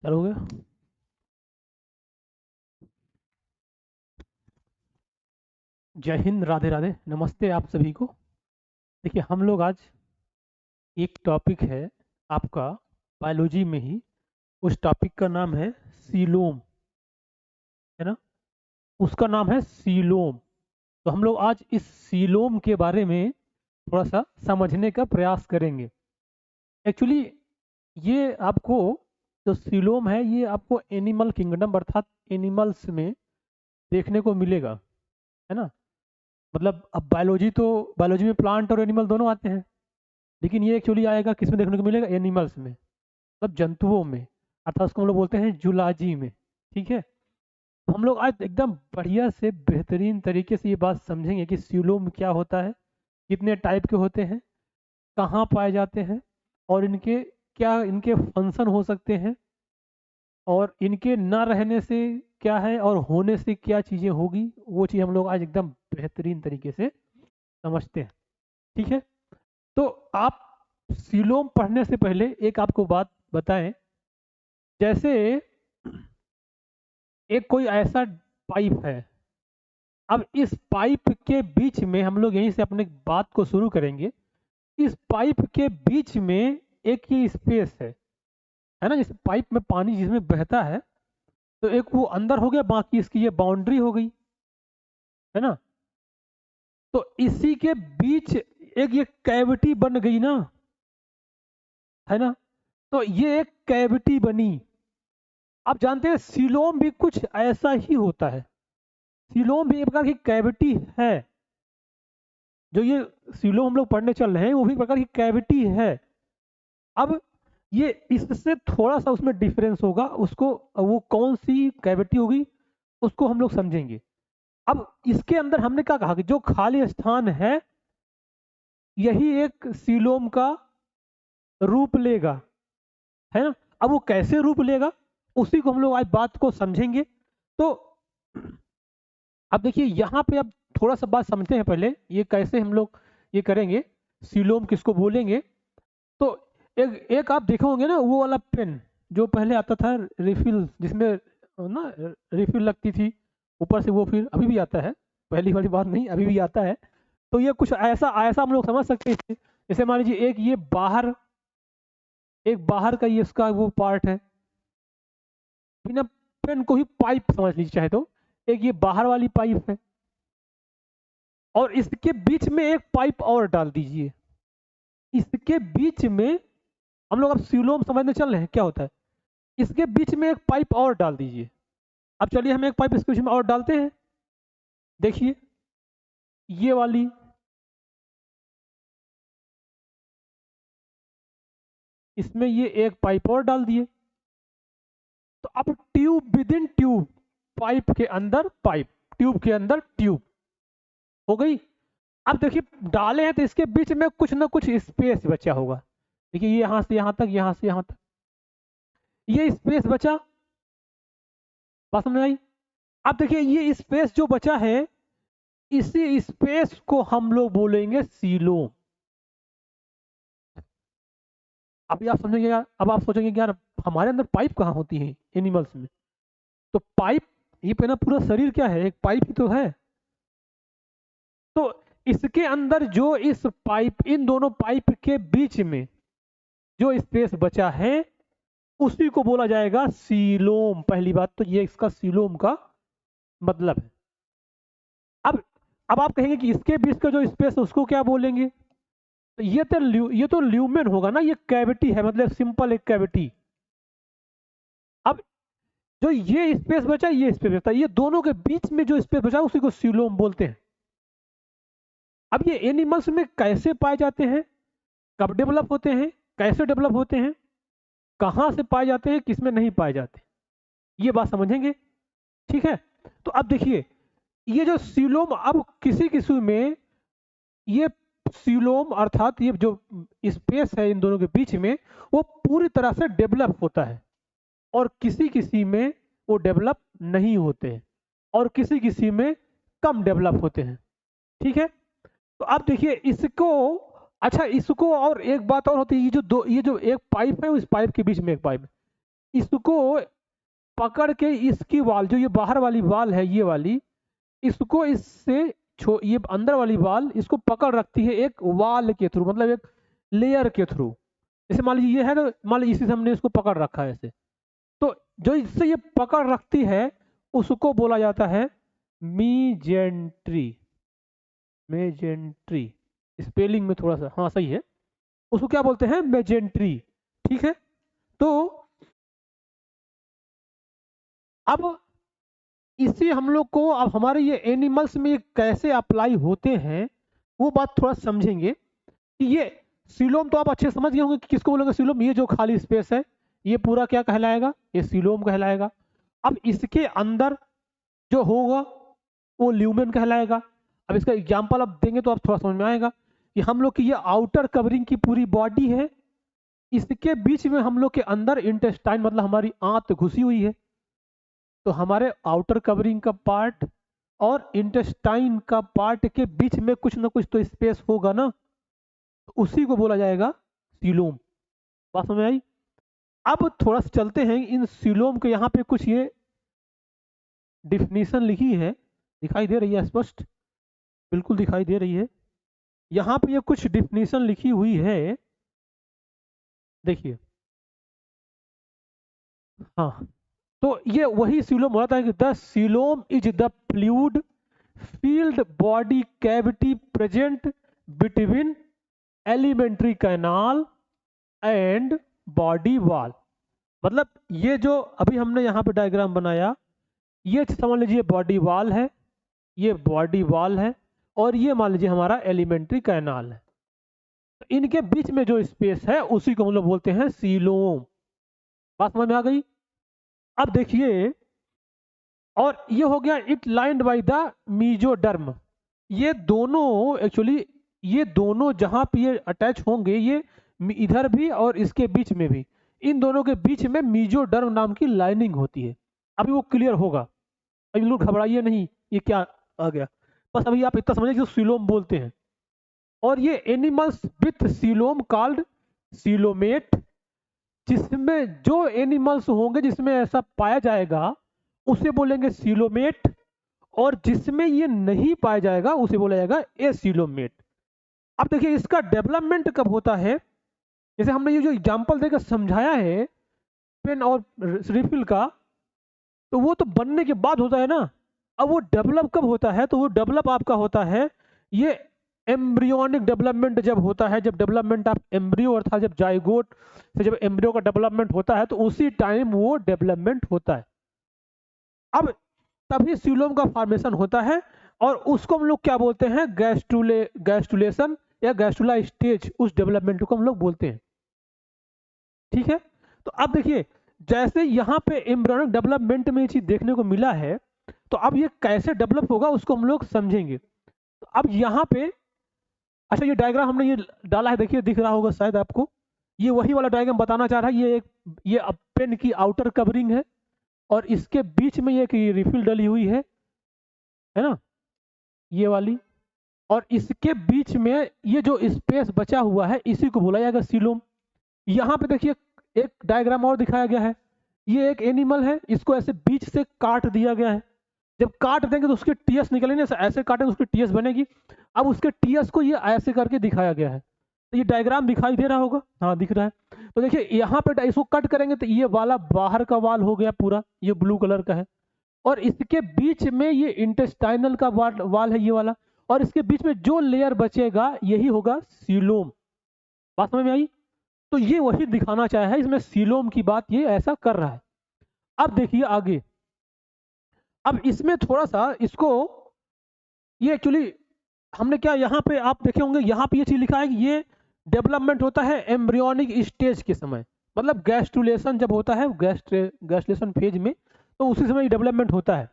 चालू हो गया। जय हिंद, राधे राधे, नमस्ते आप सभी को। देखिए, हम लोग आज एक टॉपिक है आपका बायोलॉजी में ही। उस टॉपिक का नाम है सीलोम, है ना। उसका नाम है सीलोम। तो हम लोग आज इस सीलोम के बारे में थोड़ा सा समझने का प्रयास करेंगे। एक्चुअली ये आपको जो सीलोम है ये आपको एनिमल किंगडम अर्थात एनिमल्स में देखने को मिलेगा, है ना। मतलब अब बायोलॉजी में प्लांट और एनिमल दोनों आते हैं, लेकिन ये एक्चुअली आएगा किस में देखने को मिलेगा? एनिमल्स में, मतलब जंतुओं में, अर्थात उसको हम लोग बोलते हैं जूलॉजी में। ठीक है। तो हम लोग आज एकदम बढ़िया से बेहतरीन तरीके से ये बात समझेंगे कि सीलोम क्या होता है, कितने टाइप के होते हैं, कहाँ पाए जाते हैं, और इनके क्या इनके फंक्शन हो सकते हैं, और इनके ना रहने से क्या है और होने से क्या चीज़ें होगी, वो चीज़ हम लोग आज एकदम बेहतरीन तरीके से समझते हैं। ठीक है। तो आप सीलोम पढ़ने से पहले एक आपको बात बताएं। जैसे एक कोई ऐसा पाइप है। अब इस पाइप के बीच में हम लोग यहीं से अपने बात को शुरू करेंगे। इस पाइप के बीच में एक ही स्पेस है ना। जिस पाइप में पानी जिसमें बहता है, तो एक वो अंदर हो गया, बाकी इसकी ये बाउंड्री हो गई, है ना। तो इसी के बीच एक ये कैविटी बन गई ना, है ना। तो ये एक कैविटी बनी। आप जानते हैं सीलोम भी कुछ ऐसा ही होता है। सीलोम भी एक प्रकार की कैविटी है। जो ये सीलोम हम लोग पढ़ने चल रहे हैं वो भी एक प्रकार की कैविटी है। अब ये इससे थोड़ा सा उसमें डिफरेंस होगा, उसको वो कौन सी कैविटी होगी उसको हम लोग समझेंगे। अब इसके अंदर हमने क्या कहा कि जो खाली स्थान है यही एक सीलोम का रूप लेगा, है ना। अब वो कैसे रूप लेगा उसी को हम लोग आज बात को समझेंगे। तो अब देखिए यहाँ पे, अब थोड़ा सा बात समझते हैं पहले ये कैसे हम लोग ये करेंगे, सीलोम किसको बोलेंगे। तो एक एक आप देखे होंगे ना वो वाला पेन जो पहले आता था, रिफिल जिसमें ना रिफिल लगती थी ऊपर से, वो फिर अभी भी आता है, पहली वाली बात नहीं, अभी भी आता है। तो ये कुछ ऐसा ऐसा हम लोग समझ सकते हैं। जैसे मान लीजिए एक बाहर का ये इसका वो पार्ट है, बिना पेन को ही पाइप समझ लीजिए चाहे तो। एक ये बाहर वाली पाइप है, और इसके बीच में एक पाइप और डाल दीजिए। इसके बीच में हम लोग अब सीलोम समझने चल रहे हैं क्या होता है। इसके बीच में एक पाइप और डाल दीजिए। अब चलिए हम एक पाइप इसके बीच में और डालते हैं। देखिए ये वाली, इसमें ये एक पाइप और डाल दिए। तो अब tube with in tube, pipe के अंदर पाइप, ट्यूब के अंदर ट्यूब हो गई। अब देखिए डाले हैं तो इसके बीच में कुछ ना कुछ स्पेस बचा होगा। देखिए ये यहां से यहां तक, यहां से यहां तक ये स्पेस बचा। बात समझ आई। अब देखिए ये स्पेस जो बचा है, इसी स्पेस को हम लोग बोलेंगे सीलोम। अभी आप समझेंगे यार, अब आप सोचेंगे कि यार हमारे अंदर पाइप कहाँ होती है एनिमल्स में। तो पाइप, ये पहला पूरा शरीर क्या है, एक पाइप ही तो है। तो इसके अंदर जो इस पाइप, इन दोनों पाइप के बीच में जो स्पेस बचा है उसी को बोला जाएगा सीलोम। पहली बात तो ये इसका सीलोम का मतलब है। अब अब आप कहेंगे कि इसके बीच का जो स्पेस है उसको क्या बोलेंगे। तो ये तो ल्यूमेन होगा ना, ये कैविटी है, मतलब सिंपल एक कैविटी। अब जो ये स्पेस बचा, ये स्पेस बचा, ये दोनों के बीच में जो स्पेस बचा उसी को सीलोम बोलते हैं। अब ये एनिमल्स में कैसे पाए जाते हैं, कब डेवलप होते हैं, कैसे डेवलप होते हैं, कहां से पाए जाते हैं, किसमें नहीं पाए जाते, ये बात समझेंगे। ठीक है। तो अब देखिए ये जो सीलोम, अब किसी किसी में ये सीलोम अर्थात ये जो स्पेस है इन दोनों के बीच में वो पूरी तरह से डेवलप होता है, और किसी किसी में वो डेवलप नहीं होते हैं, और किसी किसी में कम डेवलप होते हैं। ठीक है। तो आप देखिए इसको, अच्छा इसको और एक बात और होती है, ये जो एक पाइप है उस पाइप के बीच में एक पाइप है। इसको पकड़ के इसकी वाल, जो ये बाहर वाली वाल है ये वाली, इसको इससे ये अंदर वाली वाल इसको पकड़ रखती है एक वाल के थ्रू, मतलब एक लेयर के थ्रू। जैसे मान लीजिए ये है ना, मान लीजिए इसी से हमने इसको पकड़ रखा है ऐसे, तो जो इससे ये पकड़ रखती है उसको बोला जाता है मीजेंट्री। मेजेंट्री, स्पेलिंग में थोड़ा सा हाँ सही है, उसको क्या बोलते हैं, मेजेंट्री। ठीक है, तो अब इसी हम लोग को, अब हमारे ये एनिमल्स में ये कैसे अप्लाई होते हैं वो बात थोड़ा समझेंगे कि ये सीलोम तो आप अच्छे से समझ गए होंगे कि किसको बोलेंगे सीलोम, ये जो खाली स्पेस है ये पूरा क्या कहलाएगा, ये सीलोम कहलाएगा। अब इसके अंदर जो होगा वो ल्यूमेन कहलाएगा। अब इसका एग्जाम्पल आप देंगे तो आप थोड़ा समझ में आएगा कि हम लोग की ये आउटर कवरिंग की पूरी बॉडी है, इसके बीच में हम लोग के अंदर इंटेस्टाइन मतलब हमारी आंत घुसी हुई है। तो हमारे आउटर कवरिंग का पार्ट और इंटेस्टाइन का पार्ट के बीच में कुछ ना कुछ तो स्पेस होगा ना, तो उसी को बोला जाएगा सीलोम। बात समझ में आई? अब थोड़ा सा चलते हैं इन सीलोम के, यहाँ पे कुछ ये डिफिनीशन लिखी है, दिखाई दे रही है स्पष्ट, बिल्कुल दिखाई दे रही है। यहाँ पे ये कुछ डिफिनीशन लिखी हुई है, देखिए। हाँ, तो ये वही सीलोम होता है कि the coelom is the fluid field body cavity present between alimentary canal and body wall. मतलब ये जो अभी हमने यहाँ पे डायग्राम बनाया, ये समझ लीजिए बॉडी वॉल है, ये बॉडी वॉल है, और ये मान लीजिए हमारा एलिमेंट्री कैनाल है। तो इनके बीच में जो स्पेस है उसी को हम लोग बोलते हैं सीलोम। बात समझ में आ गई? अब देखिए, और ये हो गया it lined by the mesoderm. ये दोनों एक्चुअली, ये दोनों जहां पे ये अटैच होंगे, ये इधर भी और इसके बीच में भी, इन दोनों के बीच में मीजोडर्म नाम की लाइनिंग होती है। अभी वो क्लियर होगा, अभी लोग घबराइए नहीं ये क्या आ गया, बस अभी आप इतना समझिए कि सीलोम बोलते हैं। और ये animals with coelom called coelomate, जिसमें जो एनिमल्स होंगे जिसमें ऐसा पाया जाएगा उसे बोलेंगे सीलोमेट, और जिसमें ये नहीं पाया जाएगा उसे बोला जाएगा एसीलोमेट। अब देखिए इसका डेवलपमेंट कब होता है, जैसे हमने ये जो एग्जांपल देकर समझाया है पेन और रिफिल का, तो वो तो बनने के बाद होता है ना। अब वो डेवलप कब होता है, तो वो डेवलप आपका होता है ये एम्ब्रियोनिक डेवलपमेंट जब होता है, जब डेवलपमेंट ऑफ एम्ब्रियो अर्थात जब जाइगोट से जब एम्ब्रियो का डेवलपमेंट होता है तो उसी टाइम वो डेवलपमेंट होता है। अब तभी सीलोम का फॉर्मेशन होता है, और उसको हम लोग क्या बोलते हैं, गैस्ट्रुलेशन या गैस्ट्रुला स्टेज, उस डेवलपमेंट को हम लोग बोलते हैं। ठीक है, तो अब देखिए जैसे यहाँ पे एम्ब्रियोनिक डेवलपमेंट में ये चीज देखने को मिला है, तो अब ये कैसे डेवलप होगा उसको हम लोग समझेंगे। तो अब यहाँ पे, अच्छा ये डायग्राम हमने ये डाला है, देखिए दिख रहा होगा शायद आपको, ये वही वाला डायग्राम बताना चाह रहा है। ये पेन की आउटर कवरिंग है, और इसके बीच में ये रिफिल डली हुई है ना, ये वाली, और इसके बीच में ये जो स्पेस बचा हुआ है इसी को बोला जाएगा सीलोम। यहाँ पे देखिए एक डायग्राम और दिखाया गया है, ये एक एनिमल है, इसको ऐसे बीच से काट दिया गया है। जब काट देंगे तो उसके टीएस निकलेंगे, ऐसे काटेंगे उसकी टीएस बनेगी। अब उसके टीएस को ये ऐसे करके दिखाया गया है, तो ये डायग्राम दिखाई दे रहा होगा, हाँ दिख रहा है। तो देखिए यहाँ पे इसको कट करेंगे तो ये वाला बाहर का वाल हो गया पूरा, ये ब्लू कलर का है, और इसके बीच में ये इंटेस्टाइनल का वाल है ये वाला, और इसके बीच में जो लेयर बचेगा यही होगा सीलोम। बात समझ में आई? तो ये वही दिखाना चाहे है, इसमें सीलोम की बात ये ऐसा कर रहा है। अब देखिए आगे, अब इसमें थोड़ा सा इसको, ये एक्चुअली हमने क्या यहाँ पे आप देखे होंगे, यहाँ पे ये चीज लिखा है कि ये डेवलपमेंट होता है एम्ब्रियोनिक स्टेज के समय, मतलब गैस्ट्रुलेशन जब होता है, गैस्ट्रुलेशन फेज में, तो उसी समय डेवलपमेंट होता है।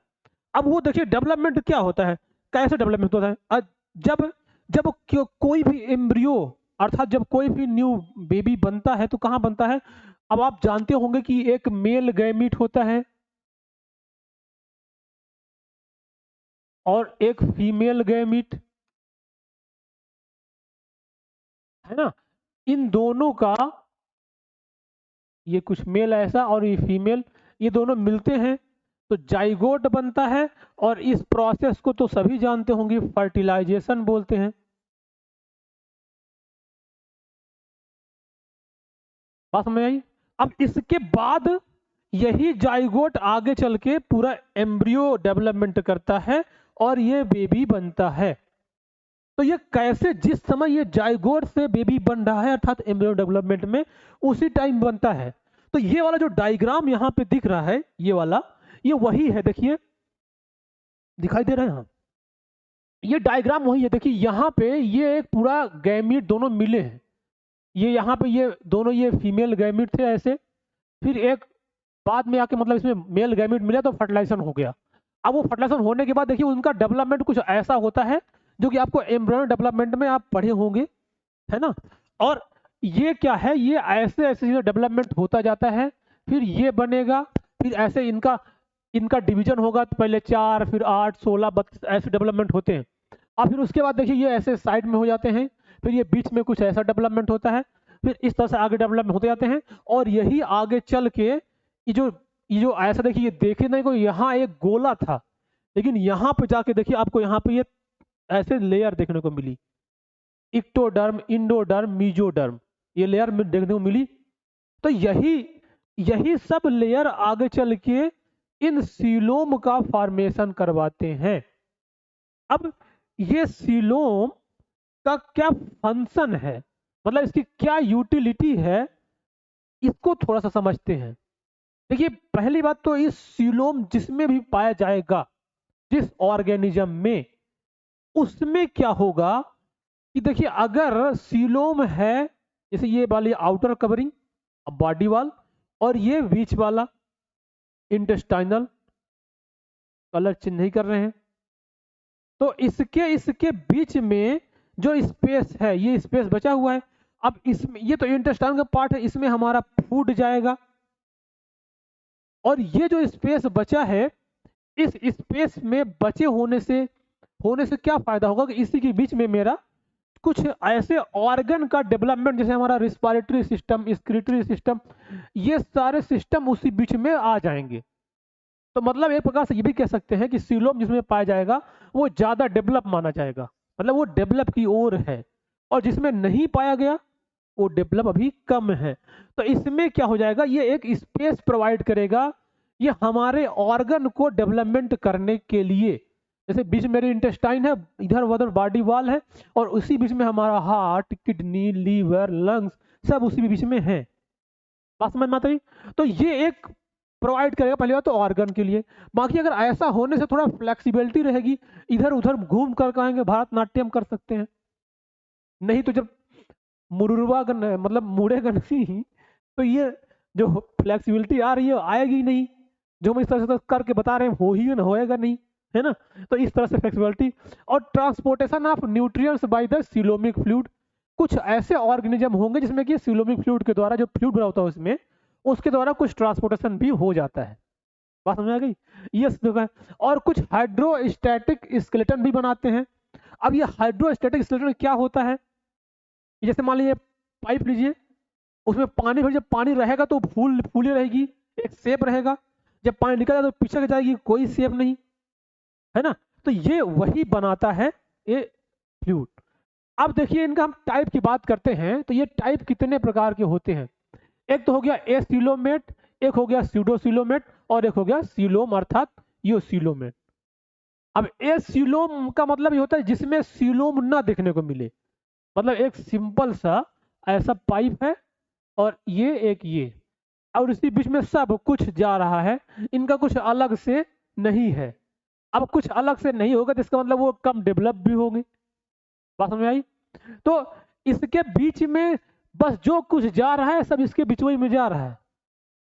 अब वो देखिए डेवलपमेंट क्या होता है, कैसे डेवलपमेंट होता है, जब जब कोई भी एम्ब्रियो अर्थात जब कोई भी न्यू बेबी बनता है तो कहाँ बनता है, अब आप जानते होंगे कि एक मेल गैमीट होता है और एक फीमेल गैमीट, है ना। इन दोनों का ये कुछ मेल ऐसा और ये फीमेल, ये दोनों मिलते हैं तो जाइगोट बनता है। और इस प्रोसेस को तो सभी जानते होंगे, फर्टिलाइजेशन बोलते हैं। बात समझ आई? अब इसके बाद यही जाइगोट आगे चल के पूरा एम्ब्रियो डेवलपमेंट करता है और ये बेबी बनता है। तो ये कैसे, जिस समय ये जाइगोट से बेबी बन रहा है अर्थात एम्ब्रियो डेवलपमेंट में, उसी टाइम बनता है। तो ये वाला जो डायग्राम यहाँ पे दिख रहा है, ये वाला, ये वही है, देखिए दिखाई दे रहा है। हाँ, ये डायग्राम वही है। देखिए यहाँ पे ये एक पूरा गैमीट दोनों मिले हैं, ये यहाँ पे ये दोनों ये फीमेल गैमीट थे ऐसे, फिर एक बाद में आके मतलब इसमें मेल गैमीट मिला तो फर्टिलाइजेशन हो गया। अब वो फर्टिलाइजेशन होने के बाद देखिए उनका डेवलपमेंट कुछ ऐसा होता है जो कि आपको एम्ब्रियो डेवलपमेंट में आप पढ़े होंगे, है ना। और ये क्या है, ये ऐसे ऐसे डेवलपमेंट होता जाता है, फिर ये बनेगा, फिर ऐसे इनका इनका डिवीजन होगा, तो पहले 4 फिर 8 16 32 ऐसे डेवलपमेंट होते हैं। अब फिर उसके बाद देखिए ये ऐसे साइड में हो जाते हैं, फिर ये बीच में कुछ ऐसा डेवलपमेंट होता है, फिर इस तरह से आगे डेवलपमेंट होते जाते हैं। और यही आगे चल के ये जो ऐसा देखिए, ये देखे नहीं को यहाँ एक गोला था, लेकिन यहाँ पे जाके देखिए आपको यहाँ पे ये ऐसे लेयर देखने को मिली, इक्टोडर्म, इंडोडर्म, मीजोडर्म, ये लेयर में देखने को मिली। तो यही यही सब लेयर आगे चल के इन सीलोम का फॉर्मेशन करवाते हैं। अब ये सीलोम का क्या फंक्शन है, मतलब इसकी क्या यूटिलिटी है, इसको थोड़ा सा समझते हैं। देखिए पहली बात तो इस सीलोम जिसमें भी पाया जाएगा, जिस ऑर्गेनिज्म में, उसमें क्या होगा कि देखिए अगर सीलोम है, जैसे ये वाली आउटर कवरिंग बॉडी वाल, और ये बीच वाला इंटेस्टाइनल, कलर चेंज नहीं कर रहे हैं, तो इसके इसके बीच में जो स्पेस है, ये स्पेस बचा हुआ है। अब इसमें ये तो इंटेस्टाइन का पार्ट है, इसमें हमारा फूड जाएगा, और ये जो स्पेस बचा है, इस स्पेस में बचे होने से क्या फायदा होगा कि इसी के बीच में मेरा कुछ ऐसे ऑर्गन का डेवलपमेंट, जैसे हमारा रिस्पिरेटरी सिस्टम, एक्सक्रीटरी सिस्टम, ये सारे सिस्टम उसी बीच में आ जाएंगे। तो मतलब एक प्रकार से ये भी कह सकते हैं कि सीलोम जिसमें पाया जाएगा वो ज्यादा डेवलप माना जाएगा, मतलब वो डेवलप की ओर है, और जिसमें नहीं पाया गया वो डेवलप अभी कम है। तो इसमें क्या हो जाएगा, ये एक स्पेस प्रोवाइड करेगा, ये हमारे ऑर्गन को डेवलपमेंट करने के लिए। जैसे बीच में मेरी इंटेस्टाइन है, इधर उधर बॉडी वॉल है, और उसी बीच में हमारा हार्ट, किडनी, लीवर, लंग्स, सब उसी बीच में है। बात समझ में आता है? तो ये एक प्रोवाइड करेगा पहली बात तो ऑर्गन के लिए। बाकी अगर ऐसा होने से थोड़ा फ्लेक्सिबिलिटी रहेगी, इधर उधर घूम कर कहेंगे भारतनाट्यम कर सकते हैं, नहीं तो जब मुरुरवा मतलब मुड़ेगा नहीं, तो ये जो फ्लेक्सिबिलिटी आ रही है आएगी ही नहीं, जो हम इस तरह से करके बता रहे हैं हो ही ना, होएगा नहीं, है ना। तो इस तरह से फ्लेक्सिबिलिटी। और transportation of nutrients by the coelomic fluid, कुछ ऐसे ऑर्गेनिज्म होंगे जिसमें कि सीलोमिक फ्लूइड के द्वारा, जो फ्लूइड बना होता है उसमें, उसके द्वारा कुछ ट्रांसपोर्टेशन भी हो जाता है। बात समझ आ गई? ये और कुछ हाइड्रोस्टैटिक स्केलेटन भी बनाते हैं। अब ये हाइड्रोस्टैटिक स्केलेटन क्या होता है, जैसे मान लीजिए पाइप लीजिए, उसमें पानी भर, जब पानी रहेगा तो फूली रहेगी, एक शेप रहेगा, जब पानी निकल जाए तो पीछे जाएगी, कोई शेप नहीं, है ना। तो ये वही बनाता है ये फ्लूइड। अब देखिए इनका हम टाइप की बात करते हैं, तो ये टाइप कितने प्रकार के होते हैं। एक तो हो गया एसिलोमेट, एक हो गया स्यूडोसिलोमेट, और एक हो गया सीलोम अर्थात यूसिलोमेट। अब एसिलोम का मतलब ये होता है जिसमें सीलोम ना देखने को मिले, मतलब एक सिंपल सा ऐसा पाइप है, और ये एक ये, और इसी बीच में सब कुछ जा रहा है, इनका कुछ अलग से नहीं है। अब कुछ अलग से नहीं होगा तो इसका मतलब वो कम डेवलप भी होंगे। बात समझ में आई? तो इसके बीच में बस जो कुछ जा रहा है सब इसके बीच में जा रहा है,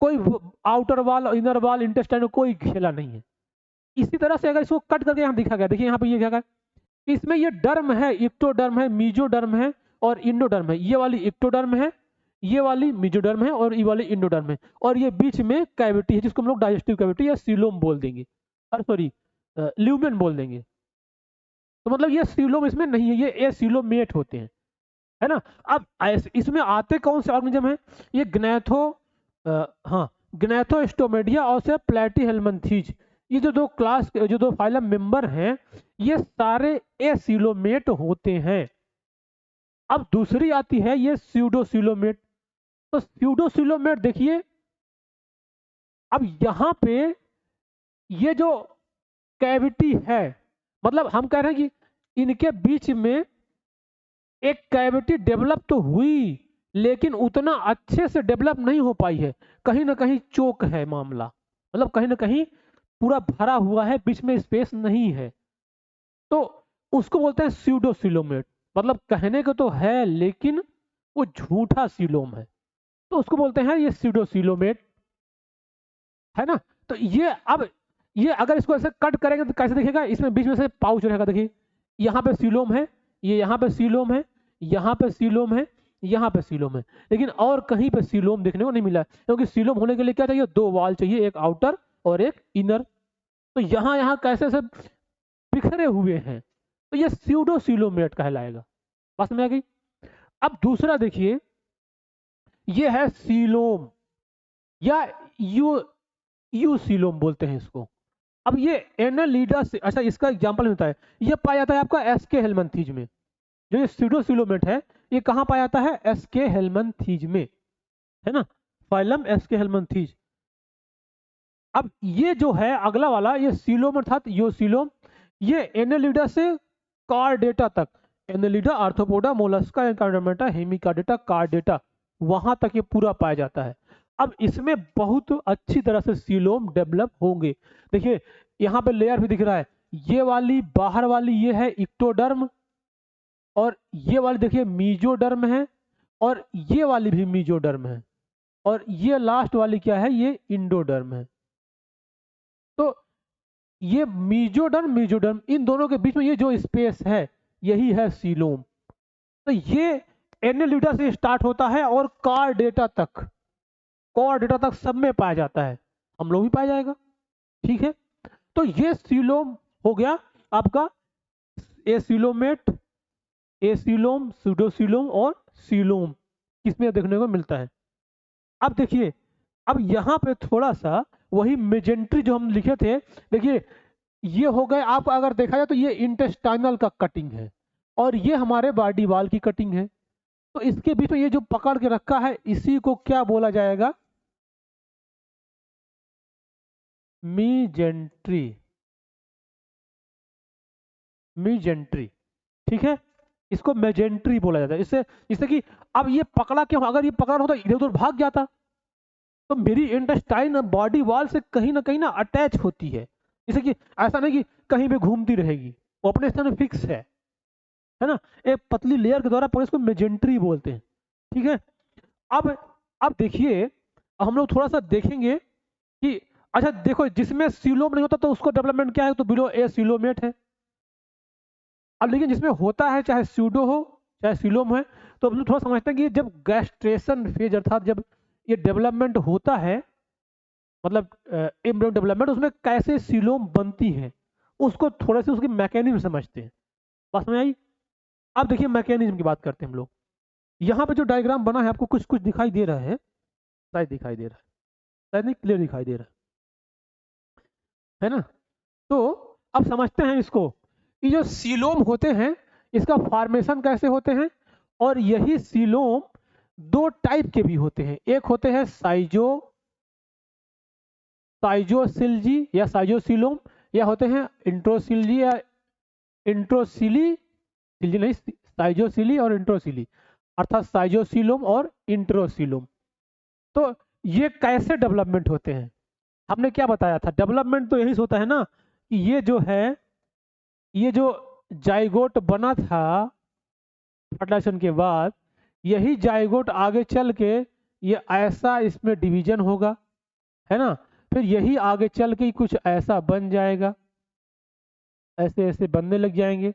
कोई outer wall, inner wall, intestine कोई खेला नहीं है। इसी तरह से अगर इसको कट करके यहाँ दिखा गया, देखिए यहाँ पे ये क्या है, इसमें ये डर्म है, इक्टोडर्म है, मीजोडर्म है, और इंडोडर्म है। ये वाली इक्टोडर्म है, ये वाली मीजोडर्म है, और ये वाली इंडोडर्म है, और ये बीच में कैविटी है जिसको हम लोग डाइजेस्टिव कैविटी या सीलोम बोल देंगे, और सॉरी ल्यूमेन बोल देंगे। तो मतलब ये सीलोम इसमें नहीं है, ये एसिलोमेट होते हैं, है ना। अब इसमें आते कौन से ऑर्गेनिज्म है, ये ग्नैथो हाँ, ग्नैथोस्टोमेडिया और से प्लेटीहेल्मिन्थीज, ये जो दो क्लास जो दो फाइलम मेंबर हैं, ये सारे एसिलोमेट होते हैं। अब दूसरी आती है ये स्यूडोसिलोमेट। तो स्यूडोसिलोमेट देखिए, अब यहाँ पे ये जो कैविटी है, मतलब हम कह रहे हैं कि इनके बीच में एक कैविटी डेवलप तो हुई, लेकिन उतना अच्छे से डेवलप नहीं हो पाई है। कहीं ना कहीं चोक है मामला, मतलब कहीं ना कहीं पूरा भरा हुआ है, बीच में स्पेस नहीं है। तो उसको बोलते हैं स्यूडोसिलोमेट। मतलब कहने को तो है, लेकिन वो झूठा सिलोम है, तो उसको बोलते हैं ये स्यूडोसिलोमेट, है ना। तो ये अब ये अगर इसको ऐसे कट करेंगे तो कैसे दिखेगा, इसमें बीच में से पाउच रहेगा। देखिए यहाँ पे सीलोम है, ये यहाँ पे सीलोम है, यहाँ पे सीलोम है, यहाँ पे सीलोम है, लेकिन और कहीं पे सीलोम देखने को नहीं मिला, क्योंकि सीलोम होने के लिए क्या चाहिए, दो वॉल चाहिए, एक आउटर और एक इनर। तो यहाँ यहाँ कैसे से बिखरे हुए हैं, तो ये स्यूडो सीलोमेट कहलाएगा। बस में आ गई। अब दूसरा देखिए, ये है सीलोम या यू यूसीलोम बोलते हैं इसको। अब ये एनालिडा से, अच्छा इसका एग्जांपल होता है, ये पाया जाता है आपका एसके हेलमंथीज में। जो ये स्यूडोसिलोमेट है, ये कहाँ पाया जाता है, एसके हेलमंथीज में, है ना, फाइलम एसके हेलमंथीज। अब ये जो है अगला वाला, ये सीलोम अर्थात यूसीलोम, ये एनालिडा से कार्डेटा तक, Annelida, Arthropoda, Mollusca, Echinodermata, Hemichordata, Chordata, वहां तक ये पूरा पाया जाता है। अब इसमें बहुत अच्छी तरह से सीलोम डेवलप होंगे। देखिए यहाँ पे लेयर भी दिख रहा है, ये वाली बाहर वाली ये है इक्टोडर्म, और ये वाली देखिए मीजोडर्म है, और ये वाली भी मीजोडर्म है, और ये लास्ट वाली क्या है, ये इंडोडर्म है। तो ये मीजोडर्म मीजोडर्म इन दोनों के बीच में ये जो स्पेस है, यही है सीलोम। तो ये एनालिडा से स्टार्ट होता है और कॉर डेटा तक सब में पाया जाता है, हम लोग भी पाया जाएगा। ठीक है, तो ये सीलोम हो गया आपका एसिलोमेट, एसिलोम, सूडोसिलोम और सीलोम, किसमें देखने को मिलता है। अब देखिए, अब यहाँ पे थोड़ा सा वही मेजेंट्री जो हम लिखे थे, देखिए ये हो गए, आप अगर देखा जाए तो ये इंटेस्टाइनल का कटिंग है, और ये हमारे बॉडी वाल की कटिंग है। तो इसके बीच में ये जो पकड़ के रखा है, इसी को क्या बोला जाएगा, मीजेंट्री, मीजेंट्री। ठीक है, इसको मेजेंट्री बोला जाता है। इससे इससे कि अब ये पकड़ा क्यों, अगर ये पकड़ा होता इधर उधर भाग जाता, तो मेरी इंटेस्टाइन बॉडी वॉल से कहीं ना अटैच होती है, जैसे कि ऐसा नहीं कि कहीं भी घूमती रहेगी, वो अपने स्थान में फिक्स है ना। एक पतली लेयर के द्वारा पूरे इसको मेजेंट्री बोलते हैं। ठीक है, अब अब देखिए, हम लोग थोड़ा सा देखेंगे कि अच्छा देखो, जिसमें सीलोम नहीं होता तो उसको डेवलपमेंट क्या है, तो बिलो ए सीलोमेट है। अब लेकिन जिसमें होता है, चाहे सूडो हो चाहे सीलोम है, तो हम लोग थोड़ा समझते हैं कि जब गैस्ट्रेशन फेज अर्थात जब ये डेवलपमेंट होता है, मतलब एम्ब्रियो डेवलपमेंट, उसमें कैसे सीलोम बनती है, उसको थोड़े से उसकी मैकेनिज्म समझते हैं। बात में आई। अब देखिए मैकेनिज्म की बात करते हैं हम लोग। यहाँ पे जो डायग्राम बना है, आपको कुछ कुछ दिखाई दे रहा है, शायद दिखाई दे रहा है, शायद नहीं, क्लियर दिखाई दे रहा है ना। तो अब समझते हैं इसको, ये जो सीलोम होते हैं, इसका फॉर्मेशन कैसे होते हैं। और यही सीलोम दो टाइप के भी होते हैं, एक होते हैं साइजोसिल्जी या साइजोसिलोम, या होते हैं इंट्रोसिल्जी या इंट्रोसिली, सिल्जी नहीं, साइजोसिली और इंट्रोसिली, अर्थात साइजोसिलोम और इंट्रोसिलोम। तो ये कैसे डेवलपमेंट होते हैं, हमने क्या बताया था, डेवलपमेंट तो यही से होता है ना, कि ये जो है, ये जो जाइगोट बना था फर्टिलाइजेशन के बाद, यही जाइगोट आगे चल के ये ऐसा इसमें डिवीजन होगा, है ना। फिर यही आगे चल के कुछ ऐसा बन जाएगा, ऐसे ऐसे बनने लग जाएंगे।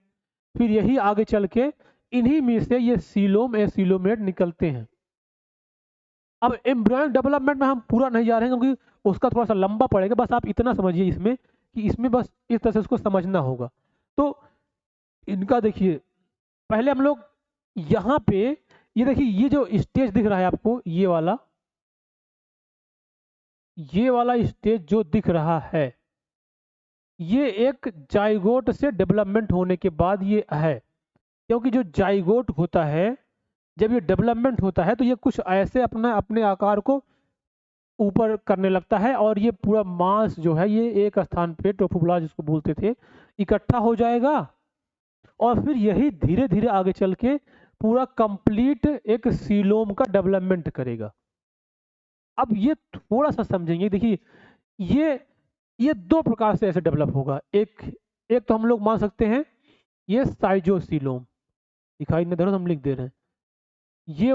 फिर यही आगे चल के इन्हीं में से ये सीलोम ए सीलोमेट निकलते हैं। अब एम्ब्रियनिक डेवलपमेंट में हम पूरा नहीं जा रहे हैं, क्योंकि उसका थोड़ा सा लंबा पड़ेगा। बस आप इतना समझिए इसमें, कि इसमें बस इस तरह से उसको समझना होगा। तो इनका देखिए, पहले हम लोग यहाँ पे, ये देखिए, ये जो स्टेज दिख रहा है आपको, ये वाला, ये वाला स्टेज जो दिख रहा है ये एक जाइगोट से डेवलपमेंट होने के बाद ये है। क्योंकि जो जाइगोट होता है जब ये डेवलपमेंट होता है तो ये कुछ ऐसे अपना अपने आकार को ऊपर करने लगता है और ये पूरा मांस जो है ये एक स्थान पे ट्रोफोब्लास्ट जिसको बोलते थे इकट्ठा हो जाएगा और फिर यही धीरे धीरे आगे चल के पूरा कंप्लीट एक सीलोम का डेवलपमेंट करेगा। अब ये थोड़ा सा समझेंगे, देखिए ये ये दो प्रकार से ऐसे डेवलप होगा। एक एक तो हम लोग मान सकते हैं ये साइजोसीलोम दिखाई नहीं दे रहा, हम लिख दे रहे हैं ये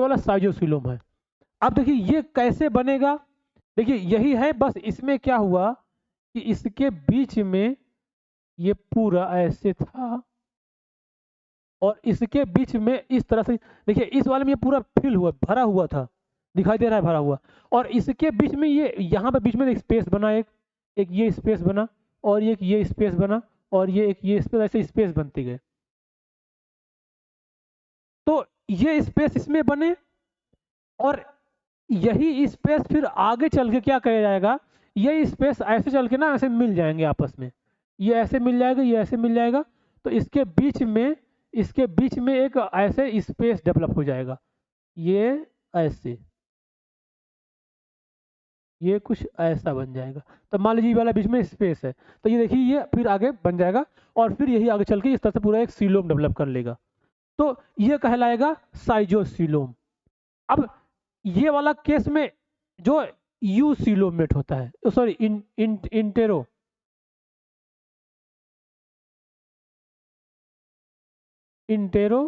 वाला साइजोसीलोम है। अब देखिए ये कैसे बनेगा, देखिए यही है, बस इसमें क्या हुआ कि इसके बीच में ये पूरा ऐसे था और इसके बीच में इस तरह से, देखिए इस वाले में ये पूरा फिल हुआ भरा हुआ था, दिखाई दे रहा है भरा हुआ, और इसके बीच में ये यहाँ पे बीच में एक स्पेस बना, एक एक ये स्पेस बना और ये स्पेस बना और ये एक ये स्पेस, ऐसे स्पेस बनती गए। तो ये स्पेस इसमें बने और यही स्पेस फिर आगे चल के क्या किया जाएगा, ये स्पेस ऐसे चल के ना ऐसे मिल जाएंगे आपस में, ये ऐसे मिल जाएगा ये ऐसे मिल जाएगा, तो इसके बीच में एक ऐसे स्पेस डेवलप हो जाएगा, ये ऐसे, ये कुछ ऐसा बन जाएगा। तो मान लीजिए ये वाला बीच में स्पेस है, तो ये देखिए ये फिर आगे बन जाएगा और फिर यही आगे चल के इस तरह से पूरा एक सीलोम डेवलप कर लेगा, तो ये कहलाएगा साइजोसीलोम। अब ये वाला केस में जो यू सीलोमेट होता है, सॉरी इंटेरो इंटेरो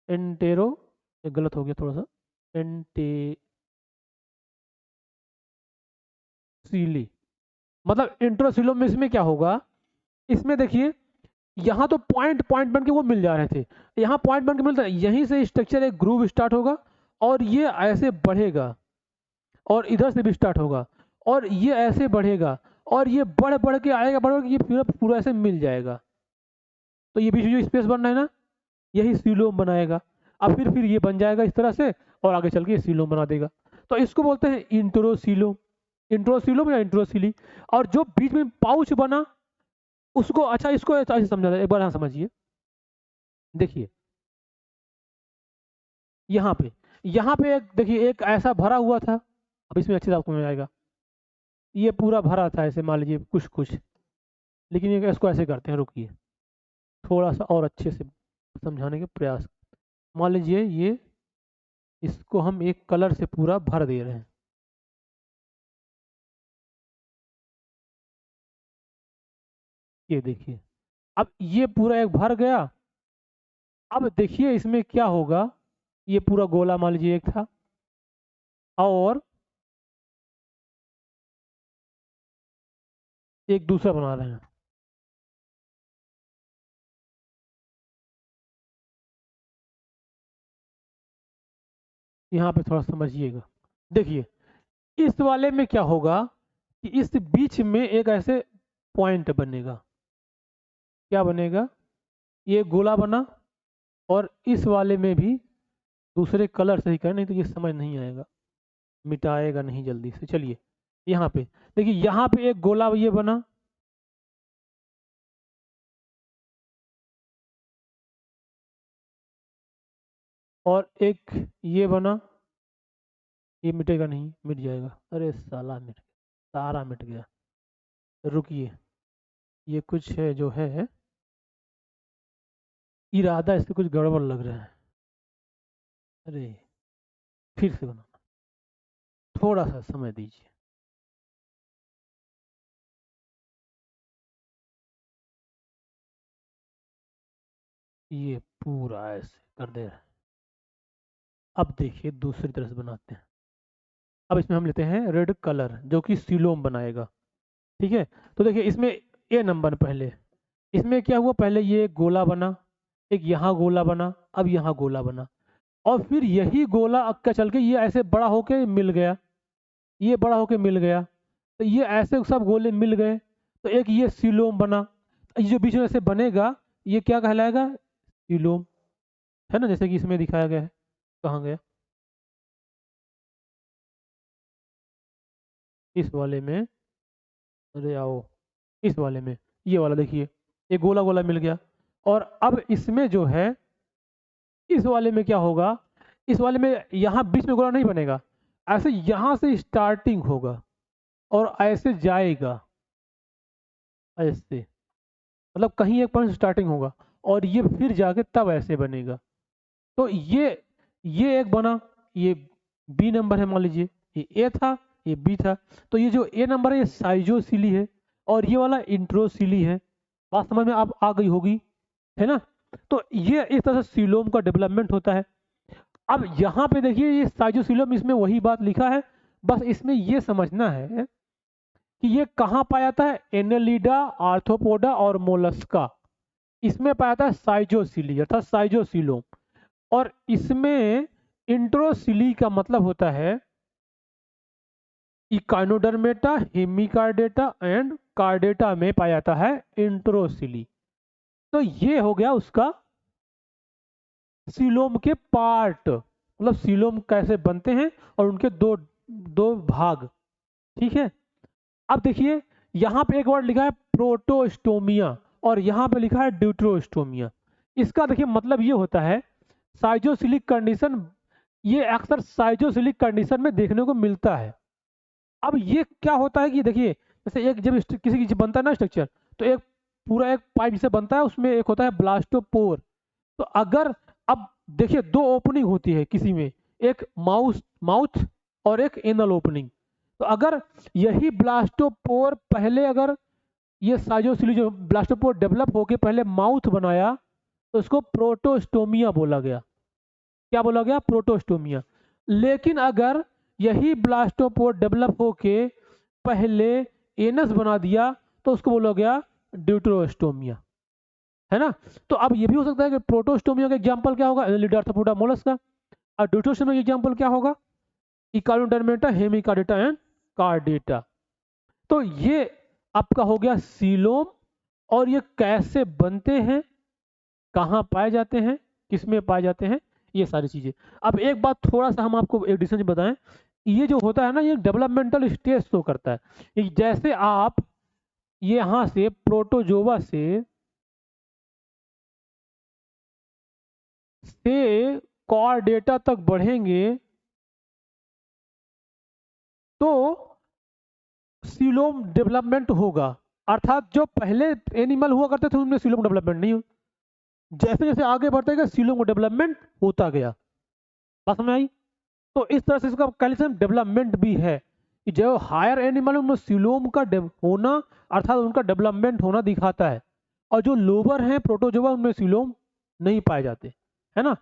इंटेरो ये गलत हो गया थोड़ा सा, इंटेसीली, मतलब इंट्रोसीलोम में इसमें क्या होगा, इसमें देखिए यहाँ तो पॉइंट पॉइंट बन के वो मिल जा रहे थे, यहाँ पॉइंट बन के मिलता है, यहीं से स्ट्रक्चर एक ग्रूव स्टार्ट होगा और ये ऐसे बढ़ेगा और इधर से भी स्टार्ट होगा और ये ऐसे बढ़ेगा और ये बढ़ बढ़ के आएगा, बढ़ बढ़ के ये पूरा पूरा ऐसे मिल जाएगा। तो ये बीच में जो स्पेस बन रहा है ना यही सीलोम बनाएगा। अब फिर ये बन जाएगा इस तरह से और आगे चल के ये सीलोम बना देगा। तो इसको बोलते हैं इंट्रोसीलोम, इंट्रोसीलोम या इंट्रोसीली। और जो बीच में पाउच बना उसको, अच्छा इसको ऐसे समझा एक बार, यहाँ समझिए, देखिए यहाँ पे एक देखिए एक ऐसा भरा हुआ था, अब इसमें अच्छे से आपको मिल जाएगा, ये पूरा भरा था ऐसे मान लीजिए कुछ कुछ, लेकिन ये इसको ऐसे करते हैं, रुकिए थोड़ा सा और अच्छे से समझाने के प्रयास। मान लीजिए ये इसको हम एक कलर से पूरा भर दे रहे हैं, ये देखिए अब ये पूरा एक भर गया। अब देखिए इसमें क्या होगा, ये पूरा गोला मान लीजिए एक था और एक दूसरा बना रहे हैं, यहाँ पे थोड़ा समझिएगा। देखिए इस वाले में क्या होगा कि इस बीच में एक ऐसे पॉइंट बनेगा, क्या बनेगा, ये गोला बना और इस वाले में भी दूसरे कलर से ही करें, नहीं तो ये समझ नहीं आएगा, मिटाएगा नहीं जल्दी से। चलिए यहाँ पे देखिए, यहाँ पे एक गोला ये बना और एक ये बना, ये मिटेगा नहीं, मिट जाएगा, अरे साला मिट गया, सारा मिट गया। रुकिए ये कुछ है जो है इरादा, इससे कुछ गड़बड़ लग रहा है, अरे फिर से बनाना, थोड़ा सा समय दीजिए। ये पूरा ऐसे कर दे रहा है। अब देखिए दूसरी तरह से बनाते हैं। अब इसमें हम लेते हैं रेड कलर जो कि सीलोम बनाएगा, ठीक है। तो देखिए इसमें ए नंबर पहले, इसमें क्या हुआ, पहले ये एक गोला बना, एक यहाँ गोला बना, अब यहाँ गोला बना और फिर यही गोला अक्का चल के ये ऐसे बड़ा होके मिल गया, ये बड़ा होके मिल गया, तो ये ऐसे सब गोले मिल गए, तो एक ये सीलोम बना। ये जो बीच में ऐसे बनेगा ये क्या कहलाएगा, सीलोम, है ना, जैसे कि इसमें दिखाया गया है। कहाँ गया, इस वाले में, अरे आओ, इस वाले में, ये वाला देखिए, ये गोला गोला मिल गया। और अब इसमें जो है, इस वाले में क्या होगा, इस वाले में यहाँ बीच में गोला नहीं बनेगा, ऐसे यहाँ से स्टार्टिंग होगा और ऐसे जाएगा, ऐसे, मतलब कहीं एक पॉइंट स्टार्टिंग होगा और ये फिर जाके तब ऐसे बनेगा। तो ये एक बना, ये बी नंबर है मान लीजिए, ये ए था, ये बी था। तो ये जो ए नंबर है ये साइजोसिली है और ये वाला इंट्रोसिली है। बात समझ में आप आ गई होगी, है ना। तो ये इस तरह से सीलोम का डेवलपमेंट होता है। अब यहाँ पे देखिए ये साइजोसिलोम, इसमें वही बात लिखा है, बस इसमें ये समझना है कि ये कहाँ पाया जाता है, एनेलिडा, आर्थ्रोपोडा और मोलस्का, इसमें पाया जाता है साइजोसिली अर्थात साइजोसिलोम। और इसमें इंट्रोसिली का मतलब होता है इकाइनोडर्मेटा, हेमिकार्डेटा एंड कार्डेटा में पाया जाता है इंट्रोसिली। तो ये हो गया उसका सीलोम के पार्ट, मतलब सीलोम कैसे बनते हैं और उनके दो दो भाग, ठीक है। अब देखिए यहाँ पे एक वर्ड लिखा है प्रोटोस्टोमिया और यहाँ पे लिखा है ड्यूट्रोस्टोमिया। इसका देखिए मतलब ये होता है साइजोसिलिक कंडीशन, ये अक्सर साइजोसिलिक कंडीशन में देखने को मिलता है। अब ये क्या होता है कि देखिए, जैसे एक जब किसी की बनता है ना स्ट्रक्चर, तो एक पूरा एक पाइप से बनता है, उसमें एक होता है ब्लास्टोपोर। तो अगर, अब देखिए दो ओपनिंग होती है किसी में, एक माउथ माउथ और एक एनल ओपनिंग। तो अगर यही ब्लास्टोपोर पहले, अगर ये साइजोसिली जो ब्लास्टोपोर डेवलप होके पहले माउथ बनाया, तो उसको प्रोटोस्टोमिया बोला गया। क्या बोला गया, प्रोटोस्टोमिया। लेकिन अगर यही ब्लास्टोपोर डेवलप होके पहले एनस बना दिया, तो उसको बोला गया ड्यूटरोस्टोमिया, है ना। तो अब ये भी हो सकता है कि प्रोटोस्टोमिया का एग्जांपल क्या होगा, एनालिडा, आर्थ्रोपोडा, मोलस्का। और ड्यूटरोस्टोमिया का एग्जांपल क्या होगा, इकालोडर्मेटा, हेमिकार्डेटा एंड कार्डेटा। तो ये आपका हो गया सीलोम। और ये कैसे बनते हैं, कहाँ पाए जाते हैं, किसमें पाए जाते हैं, ये सारी चीजें। अब एक बात थोड़ा सा हम आपको एडिशन बताएं, ये जो होता है ना, ये डेवलपमेंटल स्टेज शो करता है। ये जैसे आप ये यहाँ से प्रोटोजोवा से कॉर्डेटा तक बढ़ेंगे, तो सीलोम डेवलपमेंट होगा। अर्थात जो पहले एनिमल हुआ करते थे उनमें सीलोम डेवलपमेंट नहीं हो, जैसे जैसे आगे बढ़ते गए सीलोम का डेवलपमेंट होता गया। बात समझ आई। तो इस तरह से इसका कैल्शियम डेवलपमेंट भी है कि जो हायर एनिमल है उनमें सीलोम का होना, अर्थात उनका डेवलपमेंट होना दिखाता है। और जो लोअर हैं प्रोटोजोआ, उनमें सीलोम नहीं पाए जाते, है ना।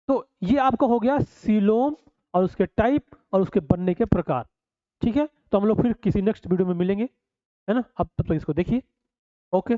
तो ये आपका हो गया सीलोम और उसके टाइप और उसके बनने के प्रकार। ठीक है, तो हम लोग फिर किसी नेक्स्ट वीडियो में मिलेंगे, है ना। अब तक इसको देखिए, ओके।